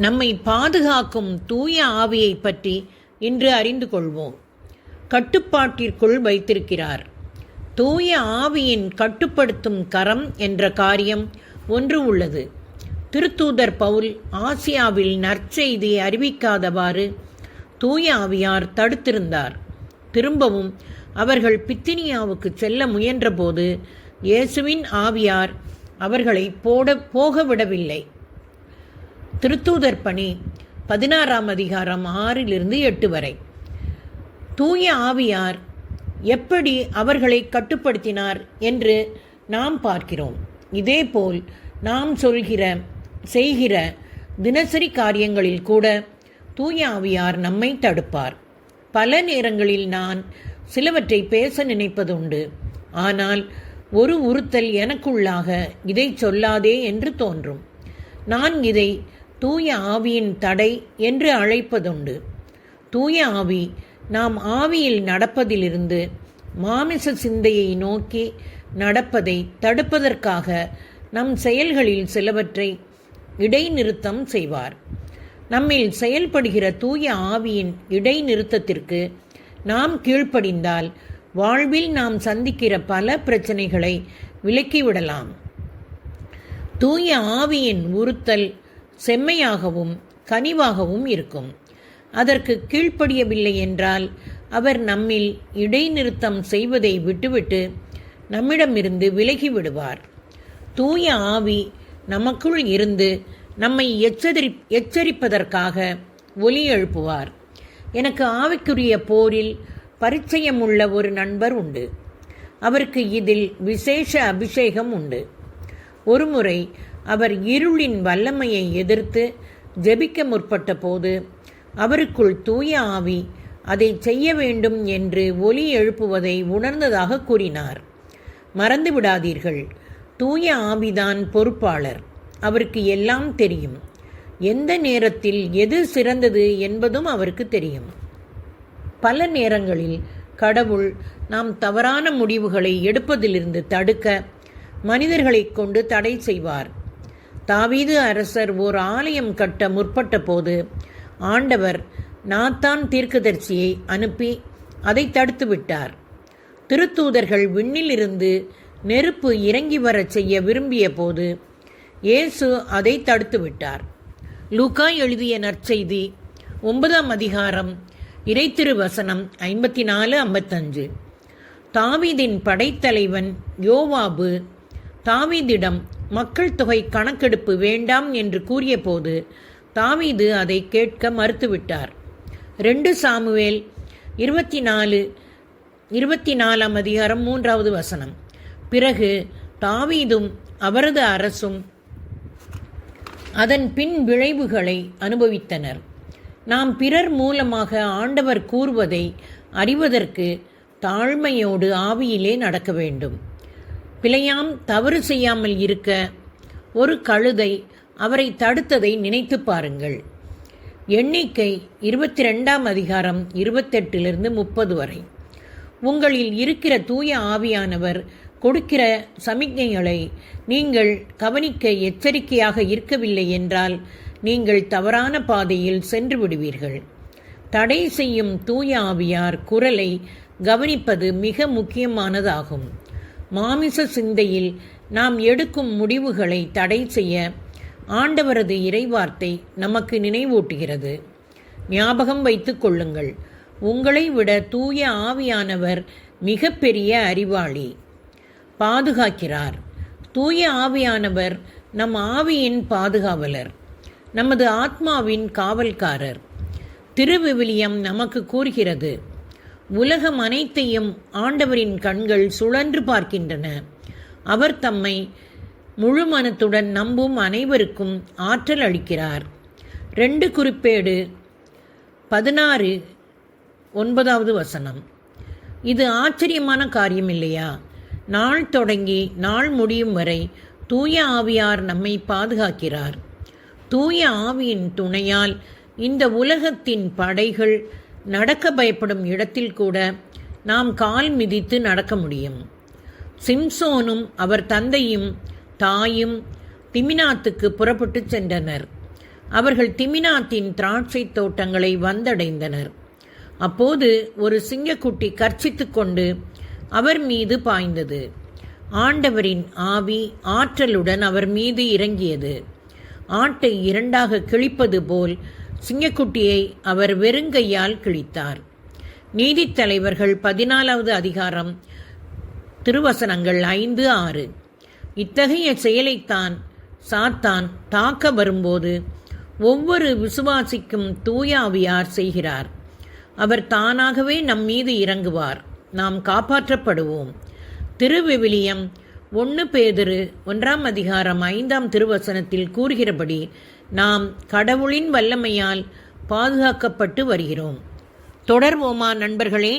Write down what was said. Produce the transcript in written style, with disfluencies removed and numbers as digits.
நம்மை பாதுகாக்கும் தூய ஆவியை பற்றி இன்று அறிந்து கொள்வோம். கட்டுப்பாட்டிற்குள் வைத்திருக்கிறார். தூய ஆவியின் கட்டுப்படுத்தும் கரம் என்ற காரியம் ஒன்று உள்ளது. திருத்தூதர் பவுல் ஆசியாவில் நற்செய்தி அறிவிக்காதவாறு தூய ஆவியார் தடுத்திருந்தார். திரும்பவும் அவர்கள் பித்தினியாவுக்கு செல்ல முயன்றபோது இயேசுவின் ஆவியார் அவர்களை போக விடவில்லை. திருத்தூதர் பணி 16 அதிகாரம் 6-8 வரை. தூய ஆவியார் எப்படி அவர்களை கட்டுப்படுத்தினார் என்று நாம் பார்க்கிறோம். இதேபோல் நாம் செய்கிற தினசரி காரியங்களில் கூட தூய ஆவியார் நம்மை தடுப்பார். பல நேரங்களில் நான் சிலவற்றை பேச நினைப்பதுண்டு. ஆனால் ஒரு உறுத்தல் எனக்குள்ளாக இதை சொல்லாதே என்று தோன்றும். நான் இதை தூய ஆவியின் தடை என்று அழைப்பதுண்டு. தூய ஆவி நாம் ஆவியில் நடப்பதிலிருந்து மாமிச சிந்தையை நோக்கி நடப்பதை தடுப்பதற்காக நம் செயல்களில் சிலவற்றை இடைநிறுத்தம் செய்வார். நம்மில் செயல்படுகிற தூய ஆவியின் இடைநிறுத்தத்திற்கு நாம் கீழ்ப்படிந்தால் வாழ்வில் நாம் சந்திக்கிற பல பிரச்சனைகளை விலக்கிவிடலாம். தூய ஆவியின் உறுத்தல் செம்மையாகவும் கனிவாகவும் இருக்கும். அதற்கு கீழ்ப்படியவில்லை என்றால் அவர் நம்மில் இடைநிறுத்தம் செய்வதை விட்டுவிட்டு நம்மிடமிருந்து விலகி விடுவார். தூய ஆவி நமக்குள் இருந்து நம்மை எச்சரிப்பதற்காக ஒலி எழுப்புவார். எனக்கு ஆவிக்குரிய போரில் பரிச்சயமுள்ள ஒரு நண்பர் உண்டு. அவருக்கு இதில் விசேஷ அபிஷேகம் உண்டு. ஒருமுறை அவர் இருளின் வல்லமையை எதிர்த்து ஜெபிக்க முற்பட்ட போது அவருக்குள் தூய ஆவி அதை செய்ய வேண்டும் என்று ஒலி எழுப்புவதை உணர்ந்ததாக கூறினார். மறந்து விடாதீர்கள், தூய ஆவிதான் பொறுப்பாளர். அவருக்கு எல்லாம் தெரியும். எந்த நேரத்தில் எது சிறந்தது என்பதும் அவருக்கு தெரியும். பல நேரங்களில் கடவுள் நாம் தவறான முடிவுகளை எடுப்பதிலிருந்து தடுக்க மனிதர்களை கொண்டு தடை செய்வார். தாவீது அரசர் ஓர் ஆலயம் கட்ட முற்பட்ட போது ஆண்டவர் நாத்தான் தீர்க்கதரிசியை அனுப்பி அதை தடுத்து விட்டார். திருத்தூதர்கள் விண்ணிலிருந்து நெருப்பு இறங்கி வரச் செய்ய விரும்பிய போது இயேசு அதை தடுத்து விட்டார். லூக்கா எழுதிய நற்செய்தி 9 அதிகாரம் இறைத்திருவசனம் 54-55. தாவீதின் படைத்தலைவன் யோவாபு தாவீதிடம் மக்கள் தொகை கணக்கெடுப்பு வேண்டாம் என்று கூறிய போது தாவீது அதை கேட்க மறுத்துவிட்டார். 2 சாமுவேல் 24 அதிகாரம் 3வது வசனம். பிறகு தாவீதும் அவரது அரசும் அதன் பின் விளைவுகளை அனுபவித்தனர். நாம் பிறர் மூலமாக ஆண்டவர் கூறுவதை அறிவதற்கு தாழ்மையோடு ஆவியிலே நடக்க வேண்டும். பிழையாம் தவறு செய்யாமல் இருக்க ஒரு கழுதை அவரை தடுத்ததை நினைத்து பாருங்கள். எண்ணிக்கை 22 அதிகாரம் 28-30 வரை. உங்களில் இருக்கிற தூய ஆவியானவர் கொடுக்கிற சமிக்ஞைகளை நீங்கள் கவனிக்க எச்சரிக்கையாக இருக்கவில்லை என்றால் நீங்கள் தவறான பாதையில் சென்று விடுவீர்கள். தடை செய்யும் தூய ஆவியார் குரலை கவனிப்பது மிக முக்கியமானதாகும். மாமிச சிந்தையில் நாம் எடுக்கும் முடிவுகளை தடை செய்ய ஆண்டவரது இறைவார்த்தை நமக்கு நினைவூட்டுகிறது. ஞாபகம் வைத்துக் கொள்ளுங்கள், உங்களை விட தூய ஆவியானவர் மிக பெரிய அறிவாளி. பாதுகாக்கிறார். தூய ஆவியானவர் நம் ஆவியின் பாதுகாவலர், நமது ஆத்மாவின் காவல்காரர். திருவிவிலியம் நமக்கு கூறுகிறது, உலகம் அனைத்தையும் ஆண்டவரின் கண்கள் சுழன்று பார்க்கின்றன. அவர் தம்மை முழு மனத்துடன் நம்பும் அனைவருக்கும் ஆற்றல் அளிக்கிறார். 2 குறிப்பேடு 16-9வது வசனம். இது ஆச்சரியமான காரியம் இல்லையா? நாள் தொடங்கி நாள் முடியும் வரை தூய ஆவியார் நம்மை பாதுகாக்கிறார். தூய ஆவியின் துணையால் இந்த உலகத்தின் படைகள் நடக்க பயப்படும் இடத்தில் கூட நாம் கால் மிதித்து நடக்க முடியும். சிம்சோனும் அவர் தந்தையும் தாயும் திமினாத்துக்கு புறப்பட்டு சென்றனர். அவர்கள் திமினாத்தின் திராட்சை தோட்டங்களை வந்தடைந்தனர். அப்போது ஒரு சிங்கக்குட்டி கர்ச்சித்துக் கொண்டு அவர் மீது பாய்ந்தது. ஆண்டவரின் ஆவி ஆற்றலுடன் அவர் மீது இறங்கியது. ஆட்டை இரண்டாக கிழிப்பது போல் சிங்கக்குட்டியை அவர் வெறுங்கையால் கிழித்தார். நீதித்தலைவர்கள் 14வது அதிகாரம் திருவசனங்கள் 5-6. இத்தகைய செயலைத்தான் சாத்தான் தாக்க வரும்போது ஒவ்வொரு விசுவாசிக்கும் தூய ஆவியார் செய்கிறார். அவர் தானாகவே நம் மீது இறங்குவார். நாம் காப்பாற்றப்படுவோம். திருவிவிலியம் 1 பேதுரு 1 அதிகாரம் 5 திருவசனத்தில் கூறுகிறபடி நாம் கடவுளின் வல்லமையால் பாதுகாக்கப்பட்டு வருகிறோம். தொடர்வோமா நண்பர்களே?